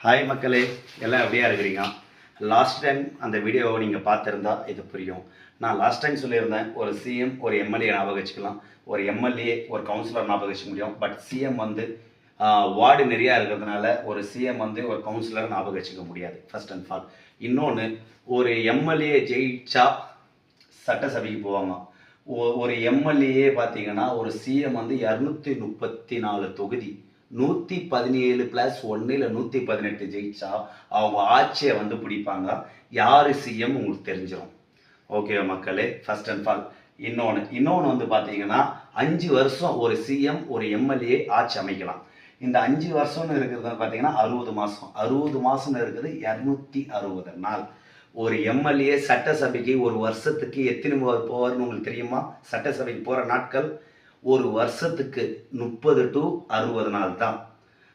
Hi மக்களே, எல்லாம் எப்படியா இருக்கிறீங்க? லாஸ்ட் டைம் அந்த வீடியோவை நீங்கள் பார்த்துருந்தா இது புரியும். நான் லாஸ்ட் டைம் சொல்லியிருந்தேன், ஒரு சிஎம் ஒரு எம்எல்ஏ ஞாபகம் வச்சுக்கலாம், ஒரு எம்எல்ஏ ஒரு கவுன்சிலர் ஞாபகம் வச்சுக்க முடியும். பட் சிஎம் வந்து வார்டு நிறையா இருக்கிறதுனால ஒரு சிஎம் வந்து ஒரு கவுன்சிலர் ஞாபகம் வச்சுக்க முடியாது. ஃபர்ஸ்ட் அண்ட் ஆல் இன்னொன்று, ஒரு எம்எல்ஏ ஜெயிச்சா சட்டசபைக்கு போவாங்க. ஒரு எம்எல்ஏ பார்த்தீங்கன்னா ஒரு சிஎம் வந்து 234 தொகுதி 117+1 இல்லை 118 ஜெயிச்சா அவங்க ஆட்சியை வந்து பிடிப்பாங்க. யார் சிஎம் உங்களுக்கு தெரிஞ்சிடும். ஓகே மக்களே, ஃபர்ஸ்ட் அண்ட் ஆல் இன்னொன்று வந்து பார்த்தீங்கன்னா 5 வருஷம் ஒரு சிஎம் ஒரு எம்எல்ஏ ஆட்சி அமைக்கலாம். இந்த 5 வருஷம்னு இருக்கிறது பார்த்தீங்கன்னா 60 மாதம். 60 மாதம்னு இருக்குது 260 நாள். ஒரு எம்எல்ஏ சட்டசபைக்கு ஒரு வருஷத்துக்கு எத்தனை போவார்னு உங்களுக்கு தெரியுமா? சட்டசபைக்கு போகிற நாட்கள் ஒரு வருஷத்துக்கு 30 to 60 நாள் தான்.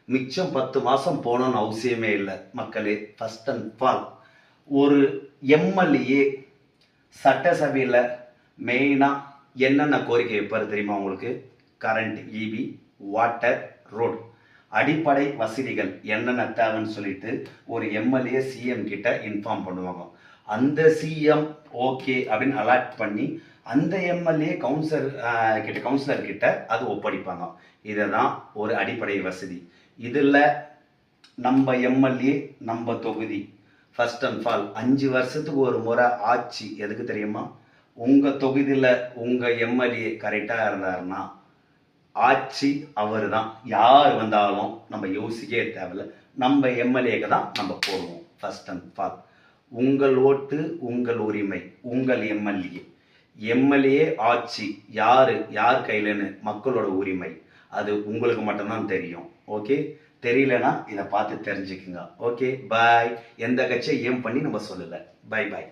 மிச்சம் 10 மாதம் போகணும்னு அவசியமே இல்லை மக்களே. ஃபர்ஸ்ட் அண்ட் ஆல் ஒரு எம்எல்ஏ சட்டசபையில் மெயினாக என்னென்ன கோரிக்கை வைப்பார் தெரியுமா உங்களுக்கு? கரண்ட், இபி, வாட்டர், ரோட், அடிப்படை வசதிகள் என்னென்ன தேவைன்னு சொல்லிட்டு ஒரு எம்எல்ஏ சிஎம் கிட்ட இன்ஃபார்ம் பண்ணுவாங்க. அந்த சிஎம் ஓகே அப்படின்னு அலாட் பண்ணி அந்த எம்எல்ஏ கவுன்சிலர் கிட்ட அது ஒப்படைப்பாங்க. இதை தான் ஒரு அடிப்படை வசதி. இதில் நம்ம எம்எல்ஏ நம்ம தொகுதி ஃபர்ஸ்ட் அண்ட் ஆல் 5 வருஷத்துக்கு ஒரு முறை ஆட்சி. எதுக்கு தெரியுமா? உங்கள் தொகுதியில் உங்கள் எம்எல்ஏ கரெக்டாக இருந்தாருன்னா ஆட்சி அவர் தான். யார் வந்தாலும் நம்ம யோசிக்கவே தேவையில்லை, நம்ம எம்எல்ஏக்கு தான் நம்ம போடுவோம். ஃபர்ஸ்ட் அண்ட் ஆல் உங்கள் ஓட்டு உங்கள் உரிமை. உங்கள் எம்எல்ஏ ஆட்சி யார் கையிலன்னு மக்களோட உரிமை. அது உங்களுக்கு மட்டும்தான் தெரியும். ஓகே, தெரியலனா இதை பார்த்து தெரிஞ்சுக்குங்க. Okay bye. எந்த கட்சியை ஏம் பண்ணி நம்ம சொல்லலை. Bye bye.